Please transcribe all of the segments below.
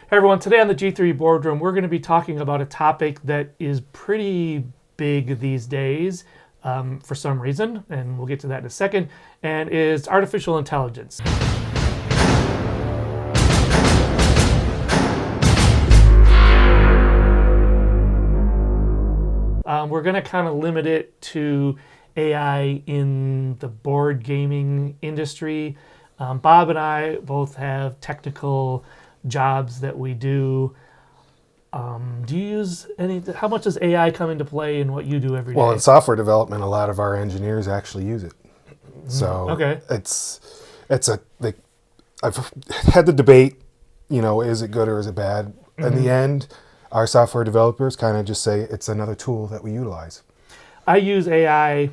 Hey everyone, today on the G3 Boardroom, we're going to be talking about a topic that is pretty big these days for some reason, and we'll get to that in a second, and is artificial intelligence. We're going to kind of limit it to AI in the board gaming industry. Bob and I both have technical jobs that we do. Do you use any? How much does AI come into play in what you do every day? Well, in software development, a lot of our engineers actually use it. So okay. I've had the debate, is it good or is it bad? In the end, our software developers kind of just say it's another tool that we utilize. I use AI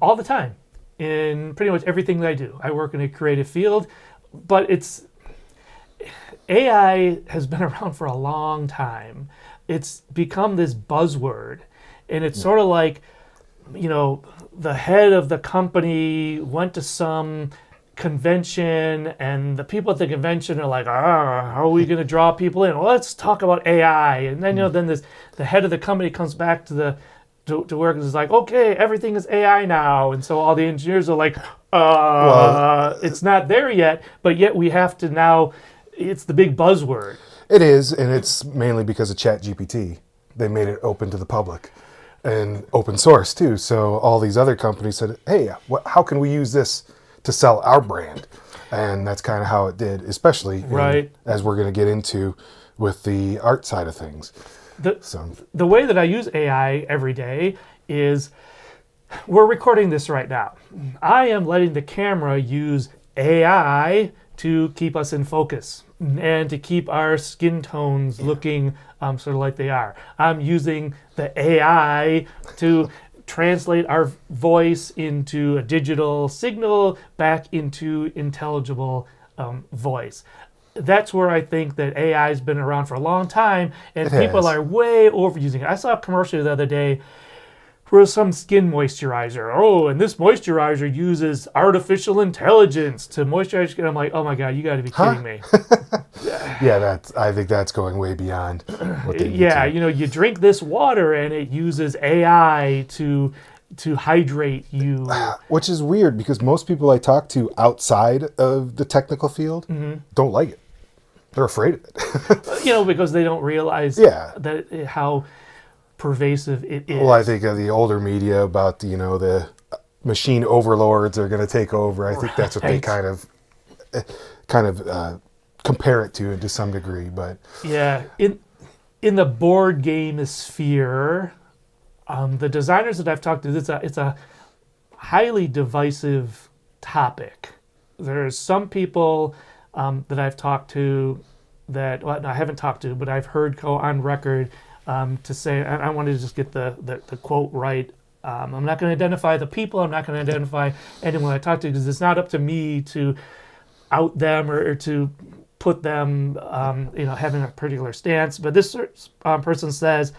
all the time in pretty much everything that I do. I work in a creative field, but AI has been around for a long time. It's become this buzzword, and it's sort of like, the head of the company went to some convention, and the people at the convention are like, how are we going to draw people in? Well, let's talk about AI. And then, then the head of the company comes back to work and is like, okay, everything is AI now. And so all the engineers are like, it's not there yet, but yet we have to now, it's the big buzzword. It is, and it's mainly because of ChatGPT. They made it open to the public and open source too. So all these other companies said, hey, how can we use this to sell our brand? And that's kind of how it did, especially as we're going to get into with the art side of things. The way that I use AI every day is, we're recording this right now. I am letting the camera use AI to keep us in focus and to keep our skin tones looking sort of like they are. I'm using the AI to translate our voice into a digital signal back into intelligible voice. That's where I think that AI has been around for a long time, and people are way overusing it. I saw a commercial the other day for some skin moisturizer. Oh, and this moisturizer uses artificial intelligence to moisturize skin. I'm like, oh my God, you got to be kidding me. Yeah, I think that's going way beyond what they need to. You drink this water and it uses AI to hydrate you. Which is weird because most people I talk to outside of the technical field don't like it. They're afraid of it. Because they don't realize that how pervasive it is. Well, I think of the older media about the machine overlords are going to take over. I think that's what they kind of compare it to some degree. But yeah, in the board game sphere, the designers that I've talked to, it's a highly divisive topic. There's some people that I've talked to I haven't talked to, but I've heard go on record to say, I wanted to just get the quote right. I'm not going to identify the people. I'm not going to identify anyone I talk to because it's not up to me to out them or to put them, having a particular stance. But this person says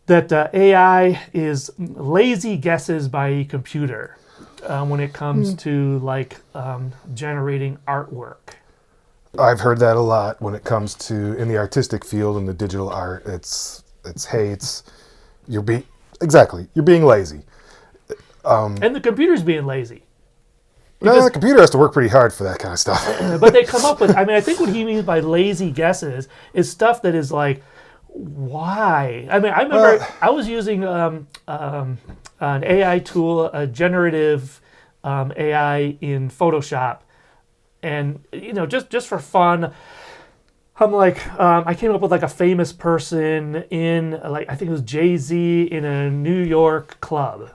that AI is lazy guesses by a computer when it comes to generating artwork. I've heard that a lot when it comes to in the artistic field and the digital art. You're being lazy. And the computer's being lazy. No, the computer has to work pretty hard for that kind of stuff. But they come up with, I think what he means by lazy guesses is stuff that is like, why? I remember I was using an AI tool, a generative AI in Photoshop. And, just for fun, I'm like, I came up with a famous person in, I think it was Jay-Z in a New York club.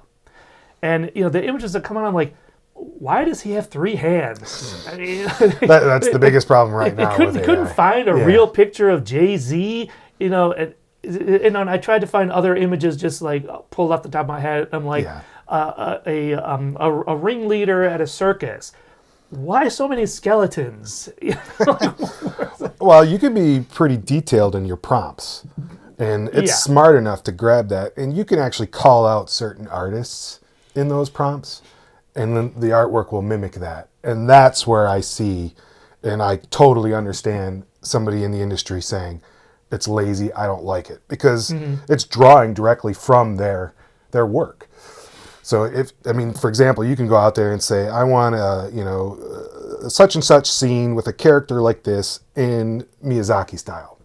And, the images that come on, I'm like, why does he have 3 hands? That's the biggest problem right now. Couldn't find a real picture of Jay-Z, and I tried to find other images just pulled off the top of my head. I'm like, a ringleader at a circus. Why so many skeletons? Well, you can be pretty detailed in your prompts, and it's smart enough to grab that, and you can actually call out certain artists in those prompts, and then the artwork will mimic that. And that's where I see, and I totally understand somebody in the industry saying it's lazy, I don't like it, because it's drawing directly from their work. So for example, you can go out there and say, I want a such and such scene with a character like this in Miyazaki style.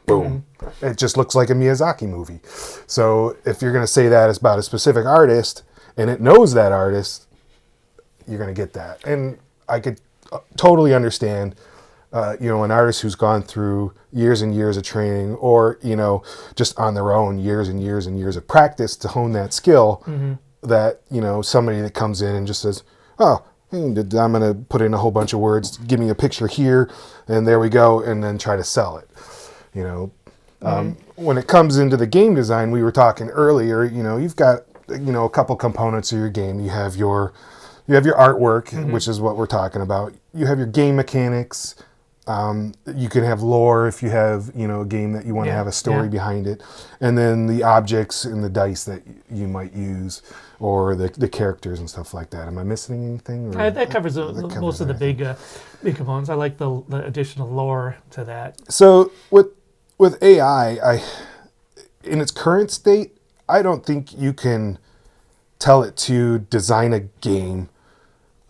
Boom. It just looks like a Miyazaki movie. So if you're going to say that is about a specific artist and it knows that artist, you're going to get that. And I could totally understand, an artist who's gone through years and years of training, or, just on their own years and years and years of practice to hone that skill, that, somebody that comes in and just says, oh, I'm going to put in a whole bunch of words, give me a picture here, and there we go, and then try to sell it. When it comes into the game design, we were talking earlier, you've got, a couple components of your game. You have your artwork, which is what we're talking about. You have your game mechanics. You can have lore if you have, a game that you want to have a story behind it. And then the objects and the dice that you might use, or the characters and stuff like that. Am I missing anything? That covers most of the big components. I like the additional lore to that. So with AI, in its current state, I don't think you can tell it to design a game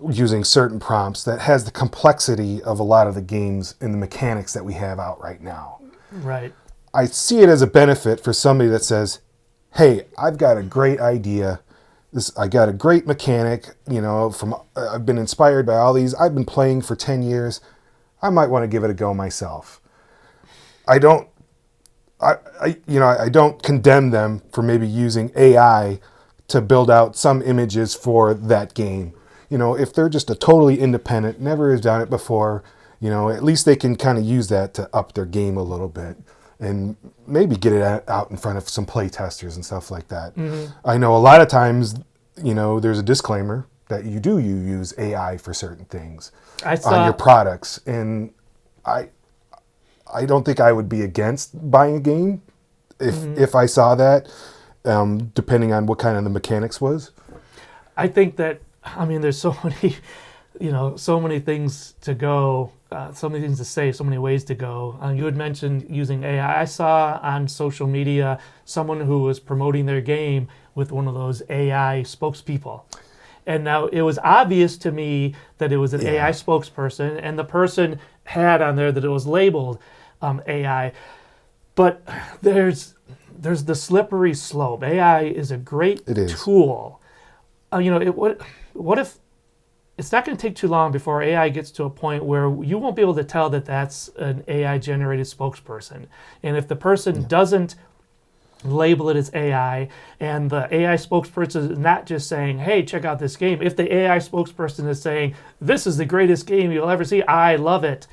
using certain prompts that has the complexity of a lot of the games and the mechanics that we have out right now. Right. I see it as a benefit for somebody that says, hey, I've got a great idea. I got a great mechanic, I've been inspired by all these. I've been playing for 10 years. I might want to give it a go myself. I don't condemn them for maybe using AI to build out some images for that game. If they're just a totally independent, never has done it before, at least they can kind of use that to up their game a little bit and maybe get it out in front of some play testers and stuff like that. I know a lot of times, there's a disclaimer that you use AI for certain things on your products. And I don't think I would be against buying a game if I saw that, depending on what kind of the mechanics was. I think that, there's so many, so many things to go, so many things to say, so many ways to go. You had mentioned using AI. I saw on social media someone who was promoting their game with one of those AI spokespeople. And now it was obvious to me that it was an AI spokesperson, and the person had on there that it was labeled AI. But there's the slippery slope. AI is a great tool. What if it's not going to take too long before AI gets to a point where you won't be able to tell that that's an AI-generated spokesperson. And if the person doesn't label it as AI, and the AI spokesperson is not just saying, hey, check out this game. If the AI spokesperson is saying, this is the greatest game you'll ever see, I love it,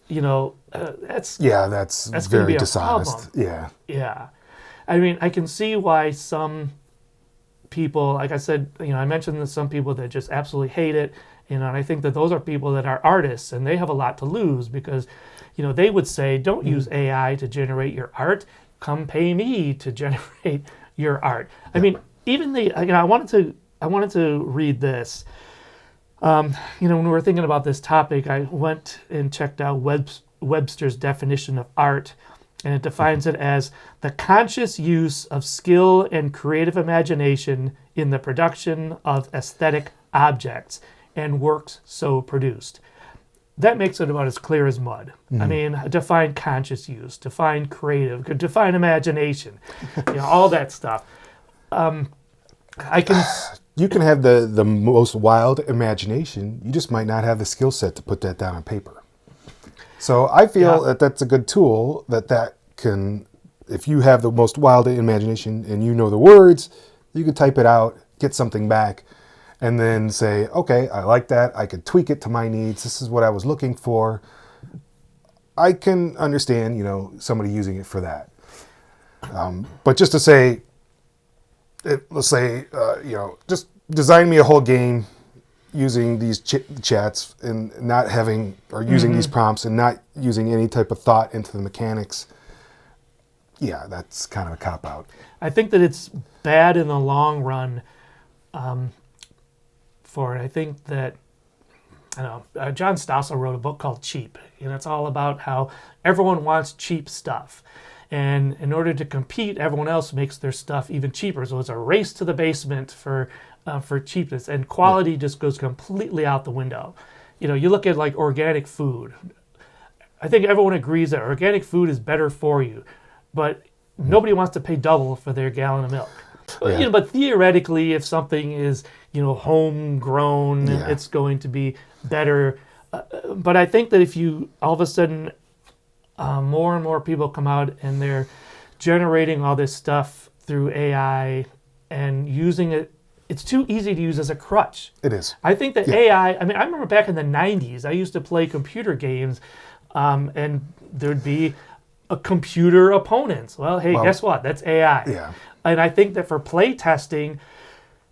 that's very dishonest. Problem. Yeah. I can see why some people, like I said, I mentioned that some people that just absolutely hate it, and I think that those are people that are artists, and they have a lot to lose because, they would say, don't use AI to generate your art. Come pay me to generate your art. Even I wanted to read this. When we were thinking about this topic, I went and checked out Webster's definition of art. And it defines it as the conscious use of skill and creative imagination in the production of aesthetic objects and works so produced. That makes it about as clear as mud. Define conscious use, define creative, define imagination, all that stuff. You can have the most wild imagination. You just might not have the skill set to put that down on paper. So I feel that that's a good tool that can, if you have the most wild imagination and you know the words, you can type it out, get something back, and then say, okay, I like that. I could tweak it to my needs. This is what I was looking for. I can understand, somebody using it for that. But just to say, let's say, just design me a whole game using these chats and not having, or using these prompts and not using any type of thought into the mechanics. Yeah, that's kind of a cop-out. I think that it's bad in the long run for it. I think that I don't know, John Stossel wrote a book called Cheap, and it's all about how everyone wants cheap stuff. And in order to compete, everyone else makes their stuff even cheaper. So it's a race to the basement for cheapness, and quality just goes completely out the window. You look at like organic food. I think everyone agrees that organic food is better for you, but nobody wants to pay double for their gallon of milk. Yeah. But theoretically, if something is homegrown, Yeah. it's going to be better. But I think that if you all of a sudden more and more people come out and they're generating all this stuff through AI and using it, it's too easy to use as a crutch. It is. I think that AI, I remember back in the 90s, I used to play computer games and there'd be a computer opponents. Well, hey, guess what? That's AI. Yeah. And I think that for play testing,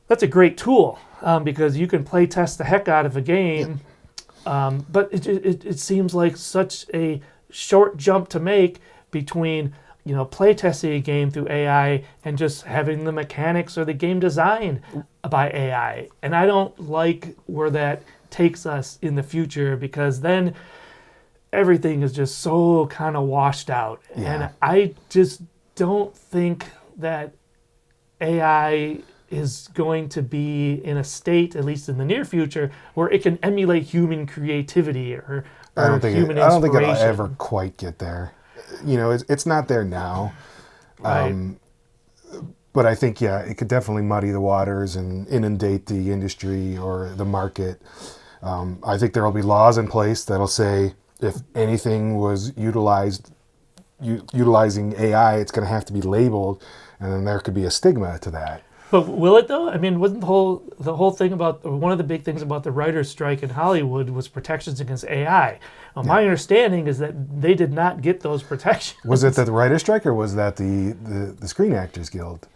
that's a great tool because you can play test the heck out of a game. But it seems like such a short jump to make between play testing a game through AI and just having the mechanics or the game design by AI. And I don't like where that takes us in the future, because then everything is just so kind of washed out. Yeah. And I just don't think that AI is going to be in a state, at least in the near future, where it can emulate human creativity or human inspiration. I don't think it'll ever quite get there. It's not there now. Right. But I think, it could definitely muddy the waters and inundate the industry or the market. I think there will be laws in place that'll say if anything was utilizing AI, it's going to have to be labeled, and then there could be a stigma to that. But will it though? Wasn't the whole thing about one of the big things about the writer's strike in Hollywood was protections against AI? Well, my understanding is that they did not get those protections. Was it the writer's strike, or was that the Screen Actors Guild?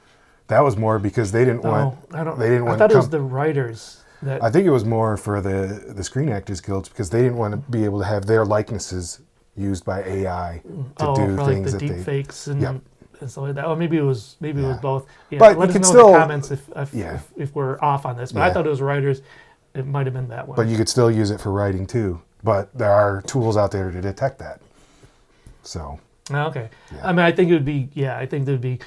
That was more because they didn't want. I thought it was the writers. I think it was more for the Screen Actors Guilds, because they didn't want to be able to have their likenesses used by AI to do for things like the that deep fakes and. Yep. And stuff like that. Or maybe it was both. Yeah, But let you us could know still, in the comments if we're off on this. But I Yeah. thought it was writers. It might have been that one. But you could still use it for writing too. But there are tools out there to detect that. So. Okay. Yeah. I think it would be. Yeah, I think it would be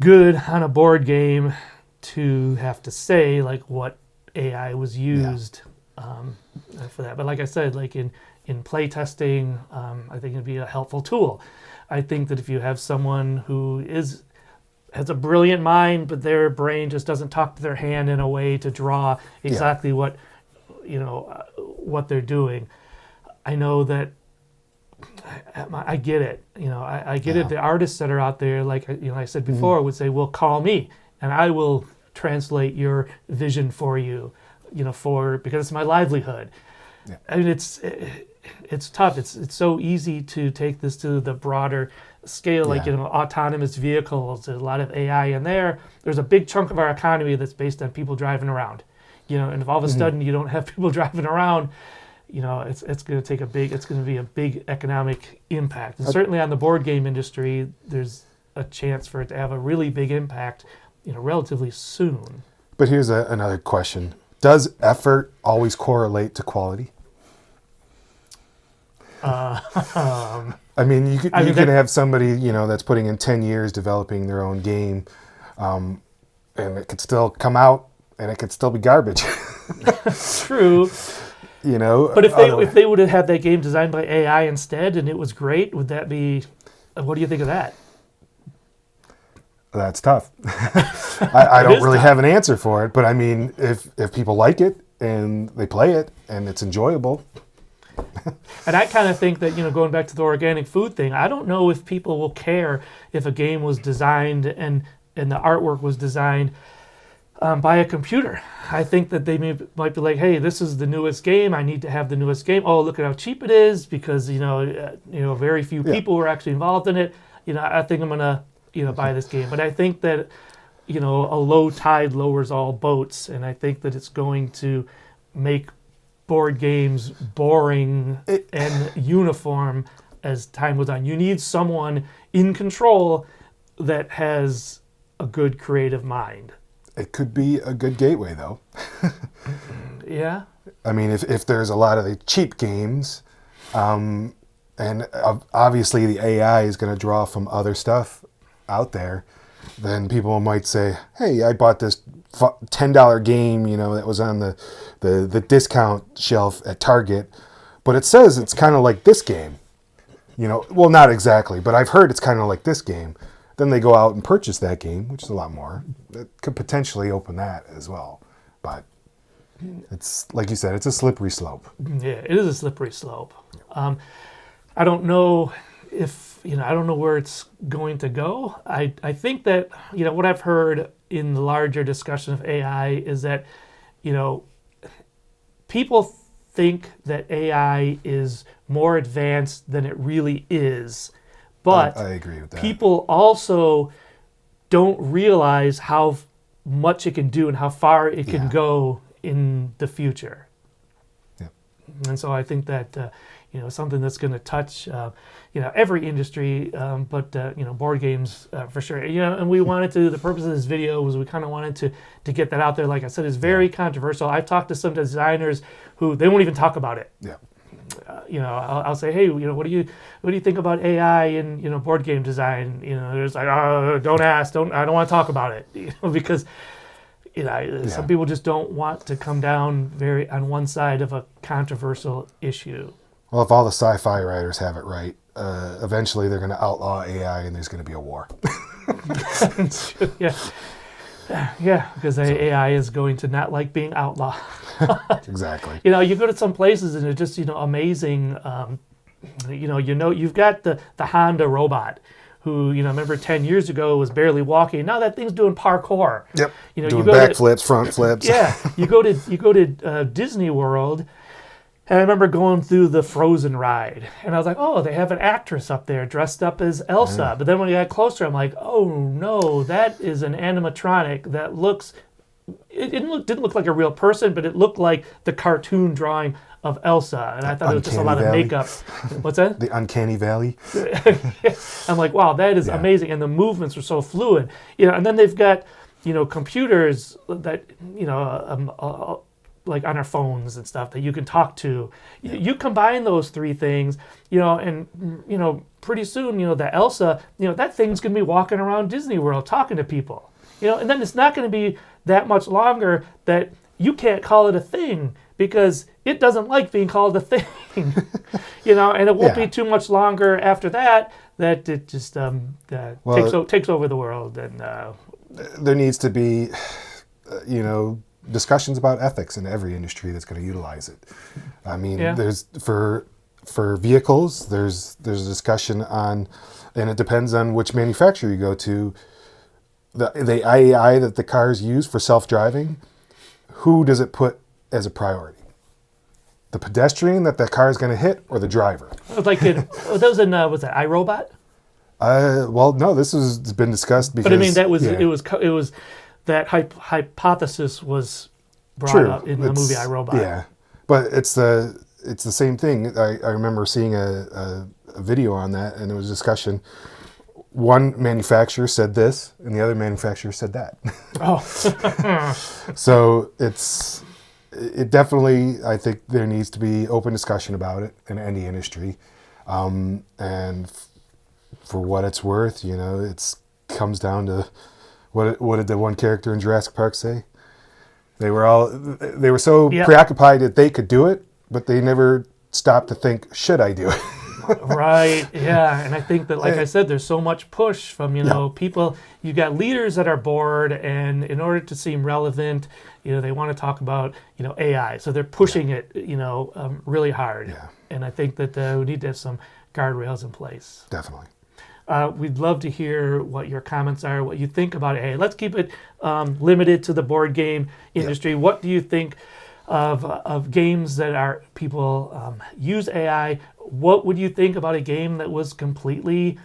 good on a board game to have to say like what AI was used for that. But like I said, like in play testing, I think it'd be a helpful tool. I think that if you have someone who has a brilliant mind, but their brain just doesn't talk to their hand in a way to draw exactly what they're doing. I know that I get it. I get it. The artists that are out there, like I said before, would say, "Well, call me, and I will translate your vision for you." Because it's my livelihood. Yeah. It's tough. It's so easy to take this to the broader scale, like autonomous vehicles. There's a lot of AI in there. There's a big chunk of our economy that's based on people driving around. And if all of a sudden you don't have people driving around, it's going to be a big economic impact. And certainly on the board game industry, there's a chance for it to have a really big impact, relatively soon. But here's another question: does effort always correlate to quality? You can have somebody that's putting in 10 years developing their own game, and it could still come out and it could still be garbage. True. But if they would have had that game designed by AI instead and it was great, would that be? What do you think of that? That's tough. I don't really have an answer for it, but if people like it and they play it and it's enjoyable. And I kind of think that, going back to the organic food thing, I don't know if people will care if a game was designed and the artwork was designed by a computer. I think that they might be like, hey, this is the newest game. I need to have the newest game. Oh, look at how cheap it is because, very few people were actually involved in it. I think I'm going to, buy this game. But I think that, a low tide lowers all boats. And I think that it's going to make board games boring and uniform as time goes on. You need someone in control that has a good creative mind. It could be a good gateway, though. Yeah. I mean, if there's a lot of the cheap games, and obviously the AI is going to draw from other stuff out there, then people might say, hey, I bought this $10 game, that was on the discount shelf at Target, but it says it's kind of like this game. Well, not exactly, but I've heard it's kind of like this game. Then they go out and purchase that game, which is a lot more. It could potentially open that as well. But it's, like you said, it's a slippery slope. Yeah, it is a slippery slope. I don't know I don't know where it's going to go. I think that, what I've heard in the larger discussion of AI is that, people think that AI is more advanced than it really is. But I agree with that. People also don't realize how much it can do and how far it can go in the future. Yep. And so I think that something that's going to touch every industry, but board games for sure. And we wanted to. The purpose of this video was we kind of wanted to get that out there. Like I said, it's very controversial. I've talked to some designers who they won't even talk about it. Yeah. I'll say, hey, what do you think about AI in board game design? There's like, oh, don't ask, I don't want to talk about it, because some people just don't want to come down very on one side of a controversial issue. Well, if all the sci-fi writers have it right, eventually they're going to outlaw AI and there's going to be a war. Yeah, because AI is going to not like being outlawed. Exactly. You go to some places and it's just amazing. You've got the Honda robot, who remember 10 years ago was barely walking. Now that thing's doing parkour. Yep. You doing back flips, front flips. Yeah. You go to Disney World. And I remember going through the Frozen ride, and I was like, oh, they have an actress up there dressed up as Elsa. Yeah. But then when I got closer, I'm like, oh, no, that is an animatronic that looks... It didn't look like a real person, but it looked like the cartoon drawing of Elsa. And I thought it was just a lot of makeup. What's that? The Uncanny Valley. I'm like, wow, that is amazing. And the movements were so fluid. And then they've got, computers that, like on our phones and stuff that you can talk to. You combine those three things, and pretty soon, the Elsa, that thing's gonna be walking around Disney World talking to people. And then it's not gonna be that much longer that you can't call it a thing because it doesn't like being called a thing. And it won't be too much longer after that it just takes over the world. And there needs to be, discussions about ethics in every industry that's going to utilize it. I mean, there's for vehicles, there's a discussion on, and it depends on which manufacturer you go to, the AI that the cars use for self-driving, who does it put as a priority? The pedestrian that car is going to hit, or the driver? Like that was in was that iRobot? Well, no, this has been discussed because. But I mean, it was that hypothesis was brought up in the movie iRobot. Yeah, but it's the same thing. I remember seeing a video on that, and there was a discussion. One manufacturer said this, and the other manufacturer said that. Oh. So it definitely, I think there needs to be open discussion about it in any industry. And for what it's worth, it comes down to what did the one character in Jurassic Park say? They were so preoccupied that they could do it, but they never stopped to think, should I do it? Right, yeah. And I think that, like I said, there's so much push from, people. You got leaders that are bored, and in order to seem relevant, they want to talk about, AI. So they're pushing it, really hard. Yeah. And I think that we need to have some guardrails in place. Definitely. We'd love to hear what your comments are, what you think about it. Hey, let's keep it limited to the board game industry. Yep. What do you think of games that people use AI? What would you think about a game that was completely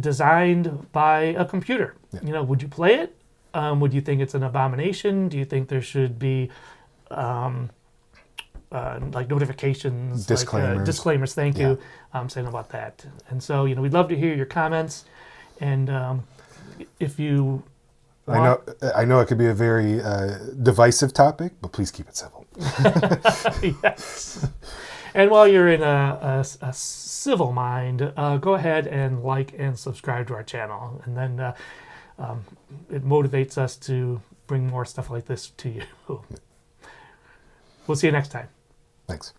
designed by a computer? Yeah. Would you play it? Would you think it's an abomination? Do you think there should be like notifications, disclaimers? Thank you. Saying about that. And so, we'd love to hear your comments. And if you I know it could be a very divisive topic, but please keep it civil. Yes. And while you're in a civil mind, go ahead and like and subscribe to our channel. And then it motivates us to bring more stuff like this to you. We'll see you next time. Thanks.